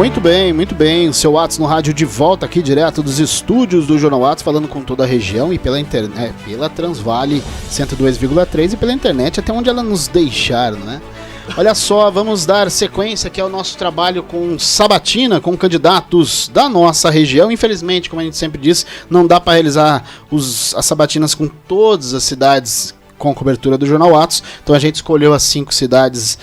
Muito bem. O seu Whats no rádio de volta aqui, direto dos estúdios do Jornal Whats, falando com toda a região e pela internet, pela Transvale 102,3 e pela internet, até onde ela nos deixar, né? Olha só, vamos dar sequência aqui ao nosso trabalho com sabatina, com candidatos da nossa região. Infelizmente, como a gente sempre diz, não dá para realizar as sabatinas com todas as cidades com cobertura do Jornal Whats. Então a gente escolheu as 5 cidades,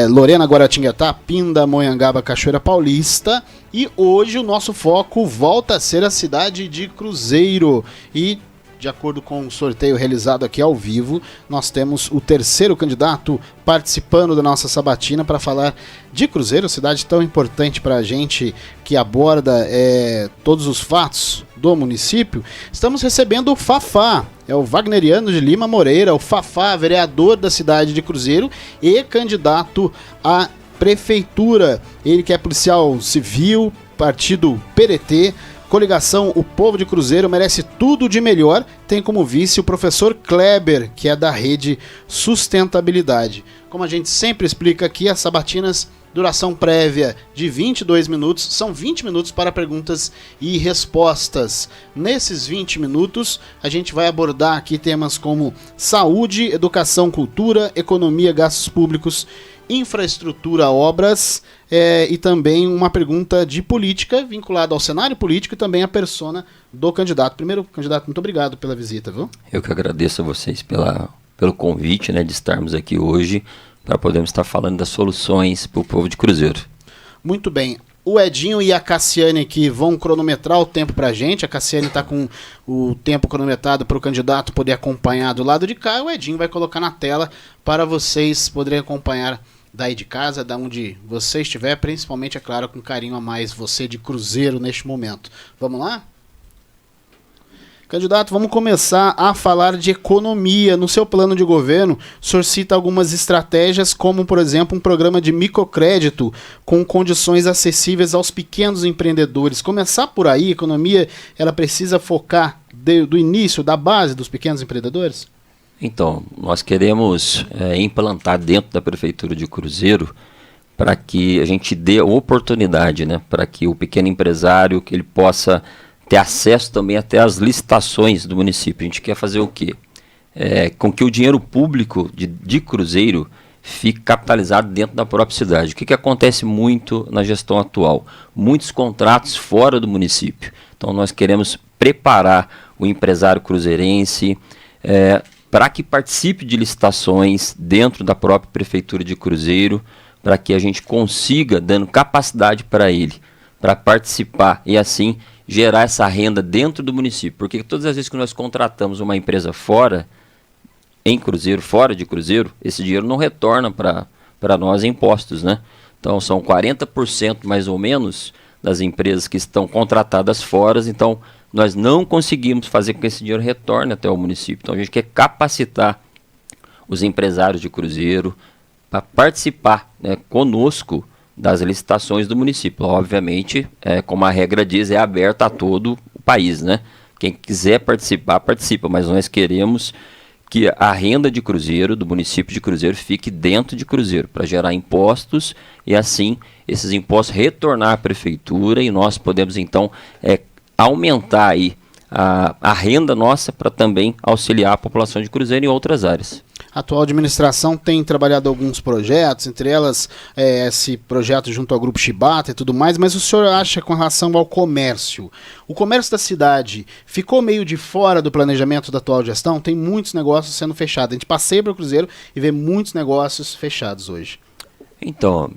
Lorena, Guaratinguetá, Pindamonhangaba, Cachoeira Paulista. E hoje o nosso foco volta a ser a cidade de Cruzeiro. E, de acordo com o sorteio realizado aqui ao vivo, nós temos o terceiro candidato participando da nossa sabatina para falar de Cruzeiro, cidade tão importante para a gente, que aborda todos os fatos do município. Estamos recebendo o Fafá, é o Wagneriano de Lima Moreira, o Fafá, vereador da cidade de Cruzeiro e candidato à prefeitura. Ele que é policial civil, partido PDT, coligação O Povo de Cruzeiro, merece tudo de melhor. Tem como vice o professor Kleber, que é da rede Sustentabilidade. Como a gente sempre explica aqui, as sabatinas, duração prévia de 22 minutos, são 20 minutos para perguntas e respostas. Nesses 20 minutos, a gente vai abordar aqui temas como saúde, educação, cultura, economia, gastos públicos, infraestrutura, obras, e também uma pergunta de política vinculada ao cenário político e também à persona do candidato. Primeiro, candidato, muito obrigado pela visita, viu? Eu que agradeço a vocês pelo convite, né, de estarmos aqui hoje para podermos estar falando das soluções para o povo de Cruzeiro. Muito bem. O Edinho e a Cassiane aqui vão cronometrar o tempo pra gente. A Cassiane está com o tempo cronometrado para o candidato poder acompanhar do lado de cá. O Edinho vai colocar na tela para vocês poderem acompanhar daí de casa, da onde você estiver, principalmente, é claro, com carinho a mais você de Cruzeiro neste momento. Vamos lá? Candidato, vamos começar a falar de economia. No seu plano de governo, o senhor cita algumas estratégias, como, por exemplo, um programa de microcrédito com condições acessíveis aos pequenos empreendedores. Começar por aí, a economia, ela precisa focar do início, da base dos pequenos empreendedores? Então, nós queremos implantar dentro da Prefeitura de Cruzeiro para que a gente dê oportunidade, né, para que o pequeno empresário, que ele possa ter acesso também até às licitações do município. A gente quer fazer o quê? Com que o dinheiro público de Cruzeiro fique capitalizado dentro da própria cidade. O que acontece muito na gestão atual? Muitos contratos fora do município. Então nós queremos preparar o empresário cruzeirense para que participe de licitações dentro da própria Prefeitura de Cruzeiro, para que a gente consiga, dando capacidade para ele, para participar e assim gerar essa renda dentro do município. Porque todas as vezes que nós contratamos uma empresa fora de Cruzeiro, esse dinheiro não retorna para nós em impostos, né? Então são 40% mais ou menos das empresas que estão contratadas fora, então nós não conseguimos fazer com que esse dinheiro retorne até o município. Então a gente quer capacitar os empresários de Cruzeiro para participar, né, conosco das licitações do município. Obviamente, como a regra diz, é aberta a todo o país, né? Quem quiser participar, participa, mas nós queremos que a renda de Cruzeiro, do município de Cruzeiro, fique dentro de Cruzeiro, para gerar impostos e assim esses impostos retornar à prefeitura e nós podemos então aumentar aí a renda nossa para também auxiliar a população de Cruzeiro em outras áreas. A atual administração tem trabalhado alguns projetos, entre elas esse projeto junto ao Grupo Chibata e tudo mais, mas o senhor acha com relação ao comércio? O comércio da cidade ficou meio de fora do planejamento da atual gestão? Tem muitos negócios sendo fechados. A gente passeia para o Cruzeiro e vê muitos negócios fechados hoje. Então,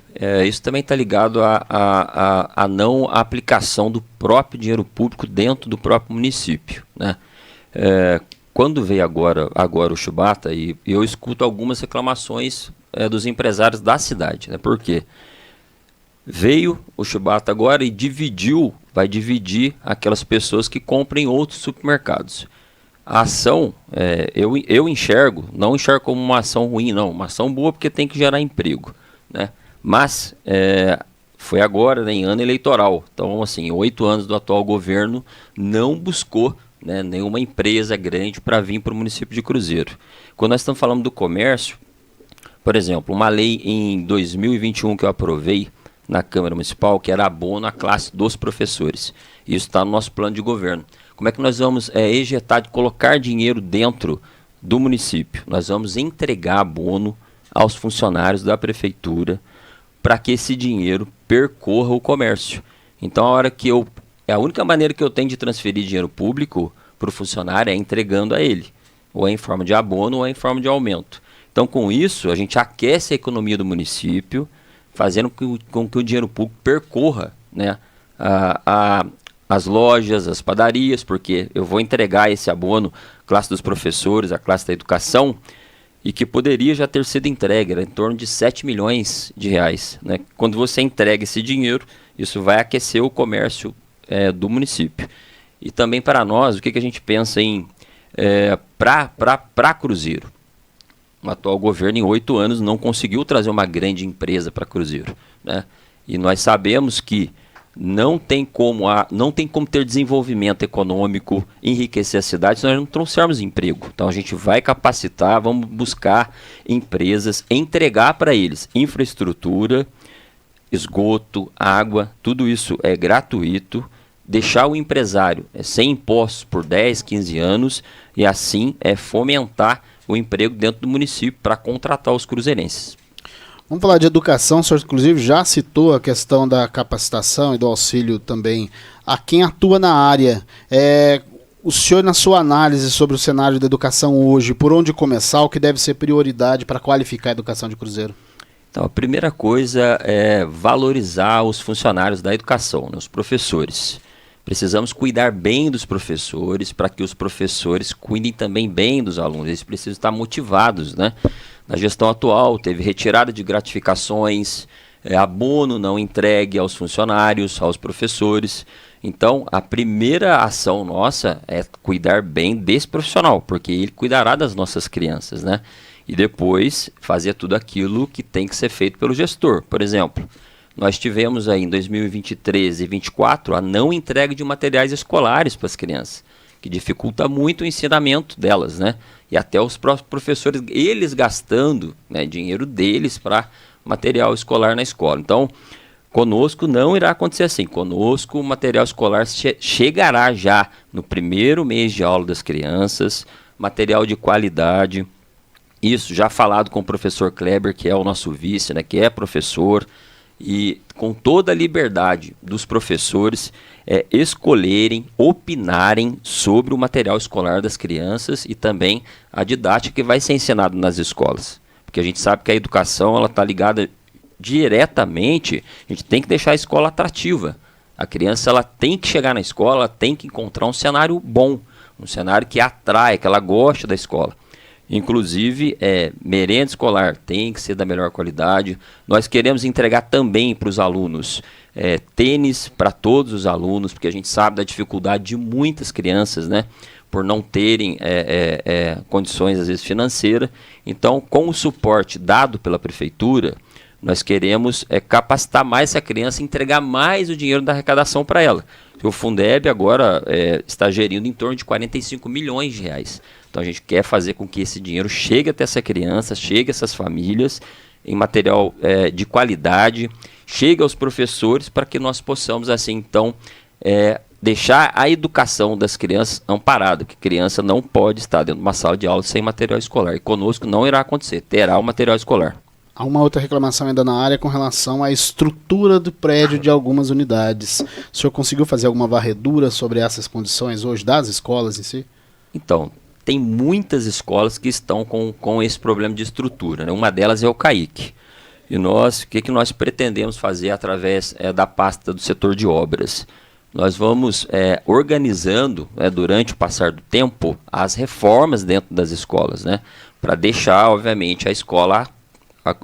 isso também está ligado à não aplicação do próprio dinheiro público dentro do próprio município, né? Quando veio agora o Chibata, e eu escuto algumas reclamações dos empresários da cidade, né? Porque veio o Chibata agora e vai dividir aquelas pessoas que compram em outros supermercados. A ação, eu enxergo, não enxergo como uma ação ruim, não, uma ação boa porque tem que gerar emprego, né? Mas foi agora, né, em ano eleitoral, então assim, 8 anos do atual governo não buscou, né, nenhuma empresa grande para vir para o município de Cruzeiro. Quando nós estamos falando do comércio, por exemplo, uma lei em 2021 que eu aprovei, na Câmara Municipal, que era abono à classe dos professores. Isso está no nosso plano de governo. Como é que nós vamos ejetar, colocar dinheiro dentro do município? Nós vamos entregar abono aos funcionários da prefeitura para que esse dinheiro percorra o comércio. Então, a única maneira que eu tenho de transferir dinheiro público para o funcionário é entregando a ele, ou é em forma de abono ou é em forma de aumento. Então, com isso, a gente aquece a economia do município, fazendo com que o dinheiro público percorra, né, as lojas, as padarias, porque eu vou entregar esse abono à classe dos professores, à classe da educação, e que poderia já ter sido entregue, era em torno de 7 milhões de reais. Né? Quando você entrega esse dinheiro, isso vai aquecer o comércio do município. E também para nós, o que a gente pensa em para Cruzeiro? O atual governo, em 8 anos, não conseguiu trazer uma grande empresa para Cruzeiro. Né? E nós sabemos que não tem como ter desenvolvimento econômico, enriquecer a cidade, se nós não trouxermos emprego. Então a gente vai capacitar, vamos buscar empresas, entregar para eles infraestrutura, esgoto, água, tudo isso é gratuito, deixar o empresário sem impostos por 10, 15 anos e assim fomentar o emprego dentro do município para contratar os cruzeirenses. Vamos falar de educação, o senhor inclusive já citou a questão da capacitação e do auxílio também a quem atua na área. O senhor, na sua análise sobre o cenário da educação hoje, por onde começar, o que deve ser prioridade para qualificar a educação de Cruzeiro? Então, a primeira coisa é valorizar os funcionários da educação, né, os professores. Precisamos cuidar bem dos professores para que os professores cuidem também bem dos alunos. Eles precisam estar motivados, né? Na gestão atual, teve retirada de gratificações, abono não entregue aos funcionários, aos professores. Então, a primeira ação nossa é cuidar bem desse profissional, porque ele cuidará das nossas crianças, né? E depois fazer tudo aquilo que tem que ser feito pelo gestor. Por exemplo, nós tivemos aí em 2023 e 2024 a não entrega de materiais escolares para as crianças, que dificulta muito o ensinamento delas, né? E até os próprios professores, eles gastando, né, dinheiro deles para material escolar na escola. Então, conosco não irá acontecer assim. Conosco o material escolar chegará já no primeiro mês de aula das crianças, material de qualidade. Isso já falado com o professor Kleber, que é o nosso vice, né, que é professor, e com toda a liberdade dos professores escolherem, opinarem sobre o material escolar das crianças e também a didática que vai ser ensinada nas escolas. Porque a gente sabe que a educação está ligada diretamente, a gente tem que deixar a escola atrativa. A criança ela tem que chegar na escola, ela tem que encontrar um cenário bom, um cenário que atrai, que ela goste da escola. Inclusive, merenda escolar tem que ser da melhor qualidade. Nós queremos entregar também para os alunos tênis para todos os alunos, porque a gente sabe da dificuldade de muitas crianças, né, por não terem condições, às vezes, financeiras. Então, com o suporte dado pela prefeitura, nós queremos capacitar mais essa criança e entregar mais o dinheiro da arrecadação para ela. O Fundeb agora está gerindo em torno de 45 milhões de reais. Então a gente quer fazer com que esse dinheiro chegue até essa criança, chegue a essas famílias em material de qualidade, chegue aos professores para que nós possamos assim então deixar a educação das crianças amparada, que criança não pode estar dentro de uma sala de aula sem material escolar. E conosco não irá acontecer, terá o material escolar. Há uma outra reclamação ainda na área com relação à estrutura do prédio de algumas unidades. O senhor conseguiu fazer alguma varredura sobre essas condições hoje das escolas em si? Então, tem muitas escolas que estão com esse problema de estrutura, né? Uma delas é o CAIC. E nós, o que nós pretendemos fazer através da pasta do setor de obras? Nós vamos organizando, durante o passar do tempo, as reformas dentro das escolas, né? Para deixar, obviamente, a escola,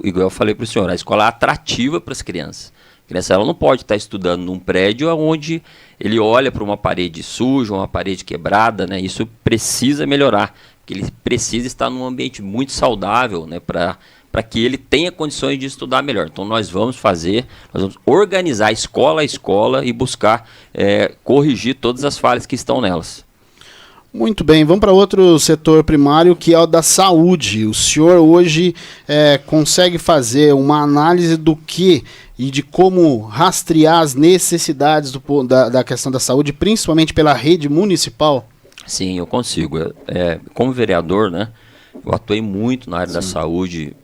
igual eu falei para o senhor, a escola atrativa para as crianças. A criança ela não pode estar estudando num prédio onde ele olha para uma parede suja, uma parede quebrada, né? Isso precisa melhorar, porque ele precisa estar num ambiente muito saudável, né? Para que ele tenha condições de estudar melhor. Então nós vamos organizar a escola e buscar corrigir todas as falhas que estão nelas. Muito bem, vamos para outro setor primário, que é o da saúde. O senhor hoje consegue fazer uma análise do que e de como rastrear as necessidades da questão da saúde, principalmente pela rede municipal? Sim, eu consigo. Como vereador, né, eu atuei muito na área da saúde,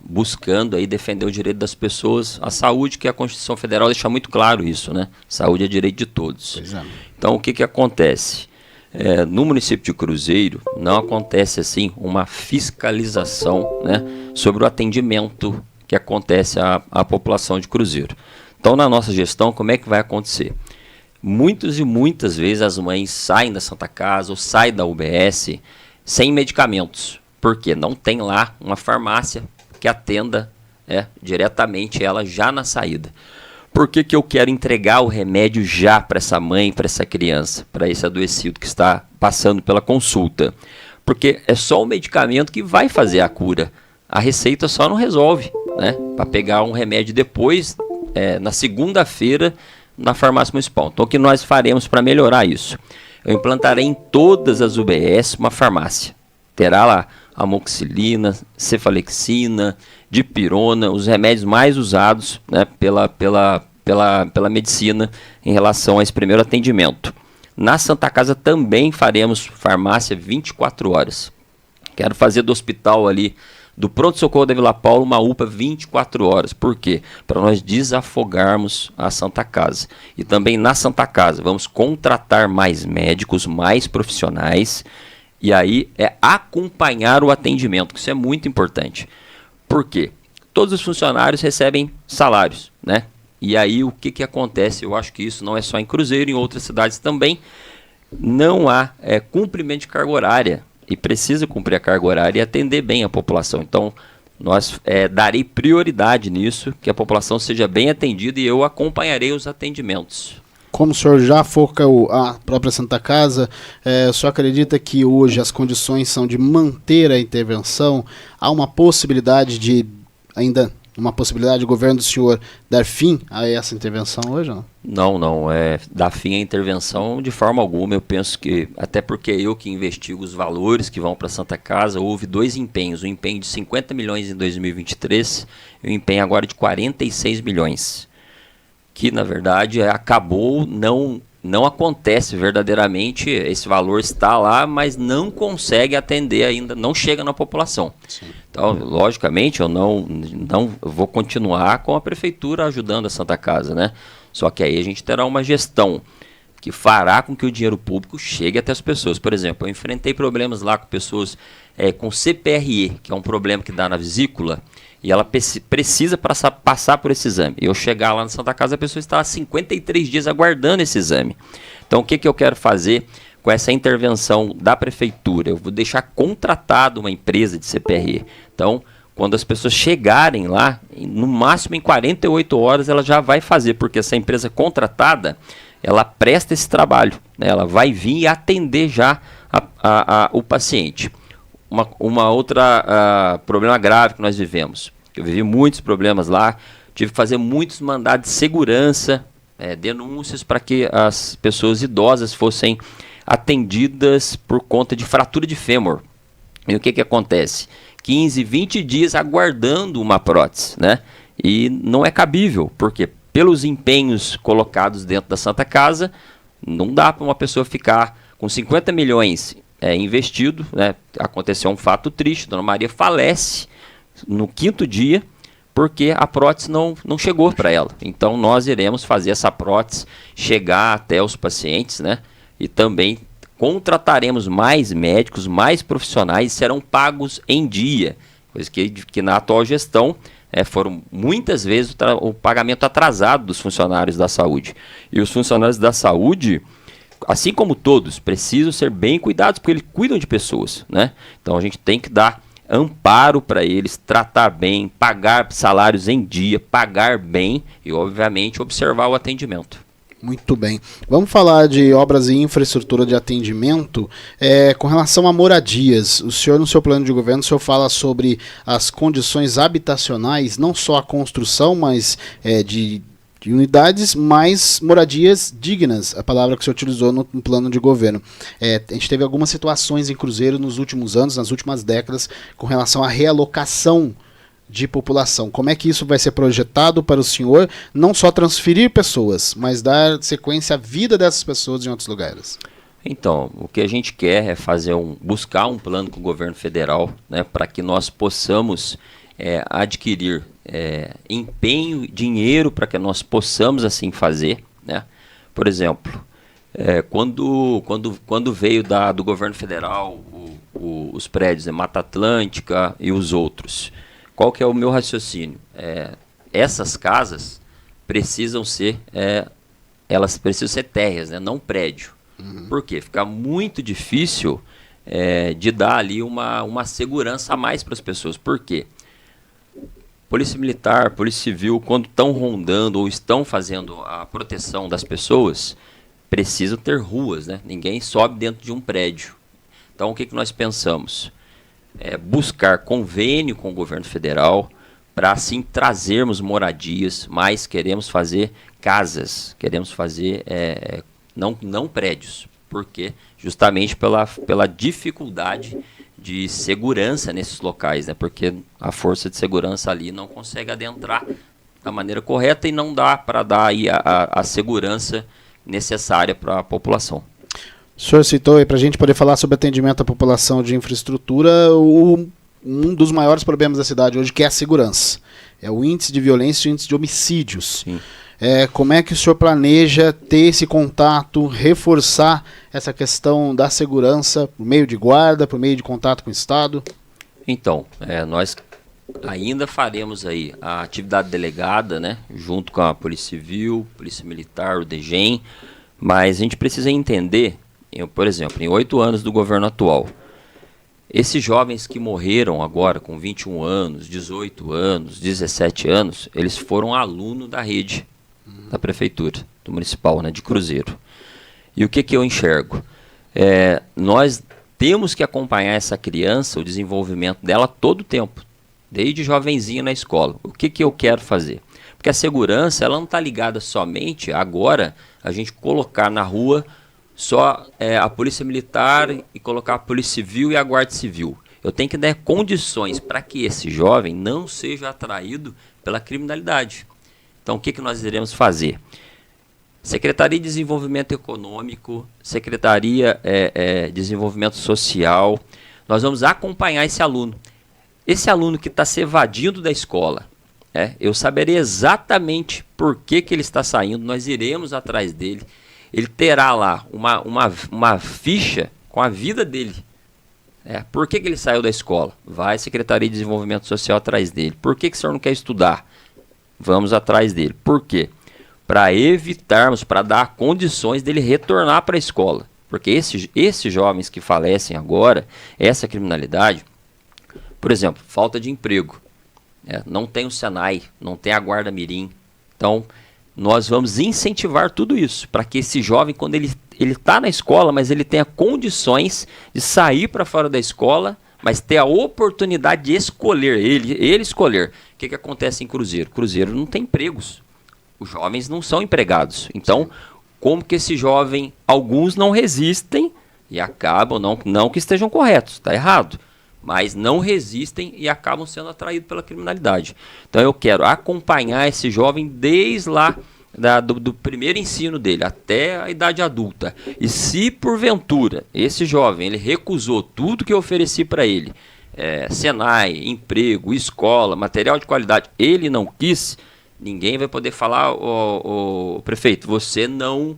buscando aí defender o direito das pessoas à saúde, que a Constituição Federal deixa muito claro isso, né? Saúde é direito de todos. Pois é. Então, o que acontece? No município de Cruzeiro, não acontece assim uma fiscalização, né, sobre o atendimento que acontece à população de Cruzeiro. Então, na nossa gestão, como é que vai acontecer? Muitas vezes as mães saem da Santa Casa ou saem da UBS sem medicamentos, porque não tem lá uma farmácia que atenda diretamente ela já na saída. Por que eu quero entregar o remédio já para essa mãe, para essa criança, para esse adoecido que está passando pela consulta? Porque é só o medicamento que vai fazer a cura. A receita só não resolve, né? Para pegar um remédio depois, na segunda-feira, na farmácia municipal. Então, o que nós faremos para melhorar isso? Eu implantarei em todas as UBS uma farmácia. Terá lá amoxicilina, cefalexina, dipirona, os remédios mais usados, né, pela medicina em relação a esse primeiro atendimento. Na Santa Casa também faremos farmácia 24 horas. Quero fazer do hospital ali, do pronto-socorro da Vila Paulo, uma UPA 24 horas. Por quê? Para nós desafogarmos a Santa Casa. E também na Santa Casa vamos contratar mais médicos, mais profissionais, e aí acompanhar o atendimento, que isso é muito importante. Por quê? Todos os funcionários recebem salários, né? E aí o que acontece? Eu acho que isso não é só em Cruzeiro, em outras cidades também. Não há cumprimento de carga horária. E precisa cumprir a carga horária e atender bem a população. Então, nós darei prioridade nisso, que a população seja bem atendida, e eu acompanharei os atendimentos. Como o senhor já foca a própria Santa Casa, o senhor acredita que hoje as condições são de manter a intervenção? Há uma possibilidade de o governo do senhor dar fim a essa intervenção hoje? Não, dar fim à intervenção de forma alguma. Eu penso que, até porque eu que investigo os valores que vão para a Santa Casa, houve dois empenhos, um empenho de 50 milhões em 2023 e um empenho agora de 46 milhões, que na verdade acabou, não acontece verdadeiramente, esse valor está lá, mas não consegue atender ainda, não chega na população. Sim. Então, logicamente, eu não vou continuar com a prefeitura ajudando a Santa Casa, né? Só que aí a gente terá uma gestão que fará com que o dinheiro público chegue até as pessoas. Por exemplo, eu enfrentei problemas lá com pessoas com CPRE, que é um problema que dá na vesícula, e ela precisa passar por esse exame. Eu chegar lá na Santa Casa, a pessoa está há 53 dias aguardando esse exame. Então, o que eu quero fazer com essa intervenção da prefeitura? Eu vou deixar contratado uma empresa de CPRE. Então, quando as pessoas chegarem lá, no máximo em 48 horas, ela já vai fazer, porque essa empresa contratada, ela presta esse trabalho, né? Ela vai vir e atender já o paciente. Uma outra problema grave que nós vivemos. Eu vivi muitos problemas lá, tive que fazer muitos mandados de segurança, denúncias para que as pessoas idosas fossem atendidas por conta de fratura de fêmur. E o que acontece? 15, 20 dias aguardando uma prótese, né? E não é cabível, porque pelos empenhos colocados dentro da Santa Casa, não dá para uma pessoa ficar com 50 milhões investido, né? Aconteceu um fato triste, Dona Maria falece no 5º dia, porque a prótese não chegou para ela. Então nós iremos fazer essa prótese chegar até os pacientes, né? E também contrataremos mais médicos, mais profissionais, serão pagos em dia, coisa que na atual gestão foram muitas vezes o pagamento atrasado dos funcionários da saúde. E os funcionários da saúde, assim como todos, precisam ser bem cuidados, porque eles cuidam de pessoas, né? Então a gente tem que dar amparo para eles, tratar bem, pagar salários em dia, pagar bem e, obviamente, observar o atendimento. Muito bem. Vamos falar de obras e infraestrutura de atendimento. Com relação a moradias, o senhor, no seu plano de governo, o senhor fala sobre as condições habitacionais, não só a construção, mas de de unidades, mais moradias dignas, a palavra que o senhor utilizou no plano de governo. A gente teve algumas situações em Cruzeiro nos últimos anos, nas últimas décadas, com relação à realocação de população. Como é que isso vai ser projetado para o senhor, não só transferir pessoas, mas dar sequência à vida dessas pessoas em outros lugares? Então, o que a gente quer é buscar um plano com o governo federal, né, para que nós possamos adquirir empenho, dinheiro, para que nós possamos assim fazer, né? Por exemplo, quando veio do governo federal os prédios, Mata Atlântica e os outros, qual que é o meu raciocínio? Essas casas precisam ser térreas, né, não prédio. Por quê? Fica muito difícil de dar ali uma segurança a mais para as pessoas. Por quê? Polícia Militar, Polícia Civil, quando estão rondando ou estão fazendo a proteção das pessoas, precisam ter ruas, né? Ninguém sobe dentro de um prédio. Então, o que nós pensamos? Buscar convênio com o governo federal para, assim, trazermos moradias, mas queremos fazer casas, queremos fazer não prédios, porque justamente pela dificuldade de segurança nesses locais, né? Porque a força de segurança ali não consegue adentrar da maneira correta e não dá para dar aí a segurança necessária para a população. O senhor citou aí, para a gente poder falar sobre atendimento à população de infraestrutura, um dos maiores problemas da cidade hoje, que é a segurança. É o índice de violência e o índice de homicídios. Sim. Como é que o senhor planeja ter esse contato, reforçar essa questão da segurança por meio de guarda, por meio de contato com o Estado? Então, nós ainda faremos aí a atividade delegada, né, junto com a Polícia Civil, Polícia Militar, o DGEM, mas a gente precisa entender, por exemplo, em 8 anos do governo atual, esses jovens que morreram agora com 21 anos, 18 anos, 17 anos, eles foram aluno da rede da prefeitura, do municipal, né, de Cruzeiro. E o que eu enxergo? Nós temos que acompanhar essa criança, o desenvolvimento dela todo o tempo, desde jovenzinha na escola. O que eu quero fazer? Porque a segurança, ela não está ligada somente agora a gente colocar na rua só a Polícia Militar e colocar a Polícia Civil e a Guarda Civil. Eu tenho que dar condições para que esse jovem não seja atraído pela criminalidade. Então, o que nós iremos fazer? Secretaria de Desenvolvimento Econômico, Secretaria de Desenvolvimento Social, nós vamos acompanhar esse aluno. Esse aluno que está se evadindo da escola, eu saberei exatamente por que ele está saindo, nós iremos atrás dele. Ele terá lá uma ficha com a vida dele. Por que ele saiu da escola? Vai a Secretaria de Desenvolvimento Social atrás dele. Por que o senhor não quer estudar? Vamos atrás dele. Por quê? Para evitarmos, para dar condições dele retornar para a escola. Porque esses jovens que falecem agora, essa criminalidade, por exemplo, falta de emprego. Não tem o Senai, não tem a Guarda Mirim. Então, nós vamos incentivar tudo isso, para que esse jovem, quando ele está na escola, mas ele tenha condições de sair para fora da escola, mas ter a oportunidade de escolher, ele escolher. O que acontece em Cruzeiro? Cruzeiro não tem empregos. Os jovens não são empregados. Então, como que esse jovem, alguns não resistem e acabam, não que estejam corretos, está errado, mas não resistem e acabam sendo atraídos pela criminalidade. Então, eu quero acompanhar esse jovem desde lá do primeiro ensino dele até a idade adulta. E se porventura esse jovem ele recusou tudo que eu ofereci para ele, Senai, emprego, escola, material de qualidade, ele não quis, ninguém vai poder falar, o prefeito, você não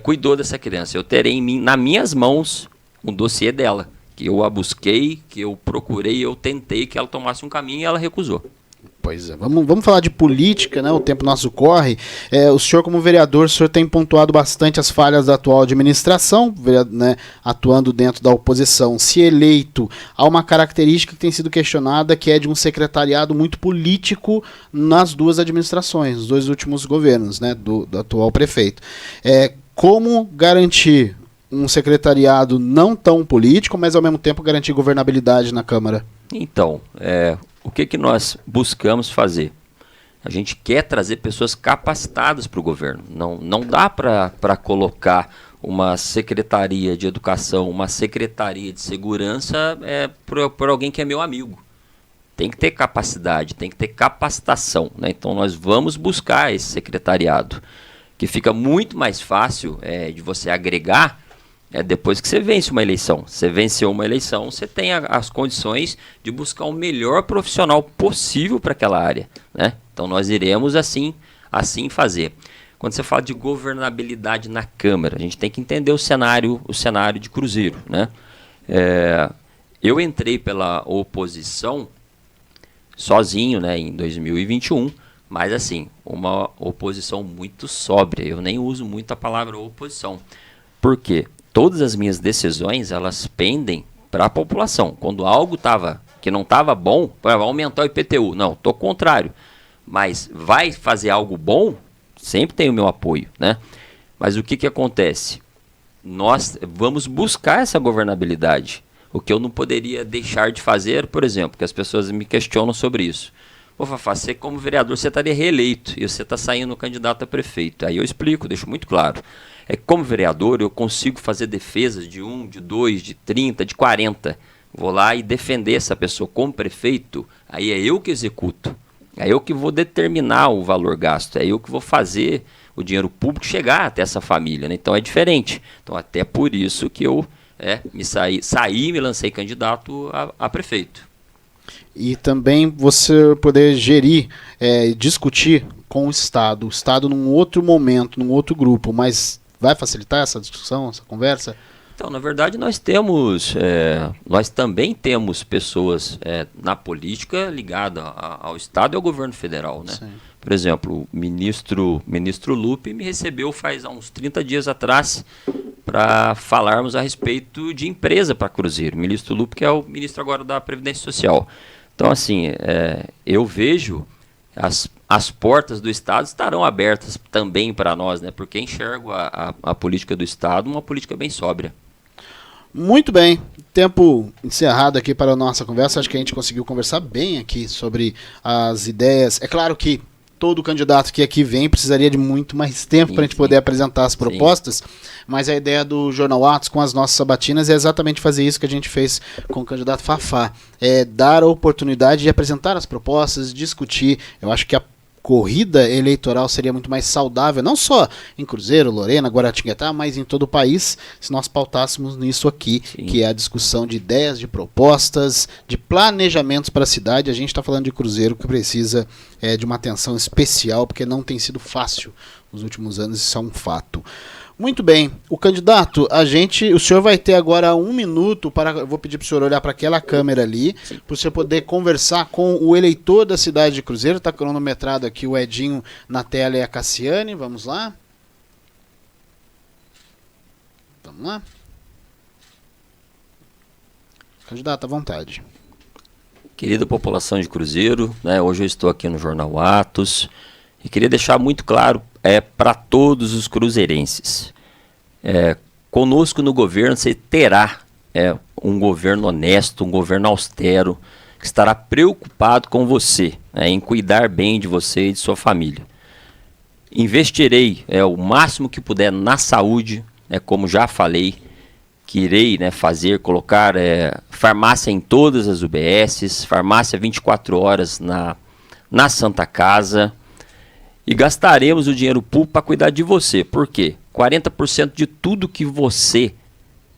cuidou dessa criança. Eu terei nas minhas mãos um dossiê dela, que eu a busquei, que eu procurei, eu tentei que ela tomasse um caminho e ela recusou. Pois é, vamos falar de política, né? O tempo nosso corre. O senhor, como vereador, o senhor tem pontuado bastante as falhas da atual administração, né, atuando dentro da oposição. Se eleito, há uma característica que tem sido questionada, que é de um secretariado muito político nas duas administrações, nos dois últimos governos, né, do atual prefeito. Como garantir um secretariado não tão político, mas ao mesmo tempo garantir governabilidade na Câmara? Então, o que nós buscamos fazer? A gente quer trazer pessoas capacitadas para o governo. Não dá para colocar uma secretaria de educação, uma secretaria de segurança por alguém que é meu amigo. Tem que ter capacidade, tem que ter capacitação, né? Então nós vamos buscar esse secretariado, que fica muito mais fácil de você agregar depois que você vence uma eleição. Você venceu uma eleição, você tem as condições de buscar o melhor profissional possível para aquela área, né? Então nós iremos assim fazer. Quando você fala de governabilidade na Câmara, a gente tem que entender o cenário de Cruzeiro, né? Eu entrei pela oposição sozinho, né, em 2021, mas assim, uma oposição muito sóbria. Eu nem uso muito a palavra oposição. Por quê? Todas as minhas decisões, elas pendem para a população. Quando algo que não estava bom, vai aumentar o IPTU. Não, estou contrário. Mas vai fazer algo bom, sempre tem o meu apoio, né? Mas o que acontece? Nós vamos buscar essa governabilidade. O que eu não poderia deixar de fazer, por exemplo, que as pessoas me questionam sobre isso. Ô Fafá, você como vereador, você estaria reeleito e você está saindo candidato a prefeito. Aí eu explico, deixo muito claro. Como vereador, eu consigo fazer defesas de 1, de 2, de 30, de 40. Vou lá e defender essa pessoa. Como prefeito, aí é eu que executo. É eu que vou determinar o valor gasto. É eu que vou fazer o dinheiro público chegar até essa família, né? Então é diferente. Então até por isso que eu me lancei candidato a prefeito. E também você poder gerir, discutir com o Estado num outro momento, num outro grupo, mas vai facilitar essa discussão, essa conversa? Então, na verdade, nós também temos pessoas na política ligadas ao Estado e ao governo federal, né? Sim. Por exemplo, o ministro Lupe me recebeu faz uns 30 dias atrás para falarmos a respeito de empresa para Cruzeiro. O ministro Lupe, que é o ministro agora da Previdência Social. Então, assim, eu vejo as portas do Estado estarão abertas também para nós, né? Porque enxergo a política do Estado uma política bem sóbria. Muito bem, tempo encerrado aqui para a nossa conversa. Acho que a gente conseguiu conversar bem aqui sobre as ideias. É claro que todo candidato que aqui vem precisaria de muito mais tempo para a gente poder apresentar as propostas, mas a ideia do Jornal Atos com as nossas sabatinas é exatamente fazer isso que a gente fez com o candidato Fafá, dar a oportunidade de apresentar as propostas, discutir. Eu acho que a corrida eleitoral seria muito mais saudável, não só em Cruzeiro, Lorena, Guaratinguetá, mas em todo o país, se nós pautássemos nisso aqui, que é a discussão de ideias, de propostas, de planejamentos para a cidade. A gente está falando de Cruzeiro, que precisa de uma atenção especial, porque não tem sido fácil nos últimos anos, isso é um fato. Muito bem, o candidato, o senhor vai ter agora 1 minuto eu vou pedir para o senhor olhar para aquela câmera ali, para o senhor poder conversar com o eleitor da cidade de Cruzeiro. Está cronometrado aqui o Edinho na tela e a Cassiane, vamos lá. Vamos lá. Candidato, à vontade. Querida população de Cruzeiro, né, hoje eu estou aqui no Jornal Atos e queria deixar muito claro para todos os cruzeirenses. Conosco no governo você terá um governo honesto, um governo austero, que estará preocupado com você, em cuidar bem de você e de sua família. Investirei o máximo que puder na saúde, como já falei, que irei colocar farmácia em todas as UBSs, farmácia 24 horas na Santa Casa, e gastaremos o dinheiro público para cuidar de você. Por quê? 40% de tudo que você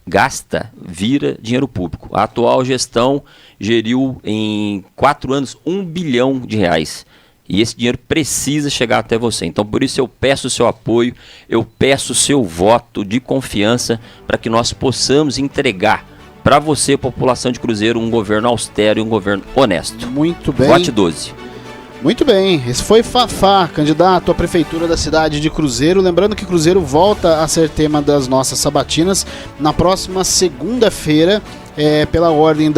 gasta vira dinheiro público. A atual gestão geriu em 4 anos R$1 bilhão. E esse dinheiro precisa chegar até você. Então, por isso eu peço o seu apoio, eu peço o seu voto de confiança para que nós possamos entregar para você, população de Cruzeiro, um governo austero e um governo honesto. Muito bem. Vote 12. Muito bem, esse foi Fafá, candidato à prefeitura da cidade de Cruzeiro. Lembrando que Cruzeiro volta a ser tema das nossas sabatinas na próxima segunda-feira, pela ordem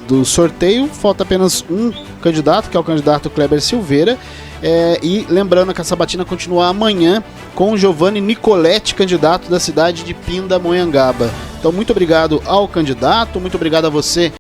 do sorteio. Falta apenas um candidato, que é o candidato Kleber Silveira. E lembrando que a sabatina continua amanhã com Giovanni Nicoletti, candidato da cidade de Pindamonhangaba. Então, muito obrigado ao candidato, muito obrigado a você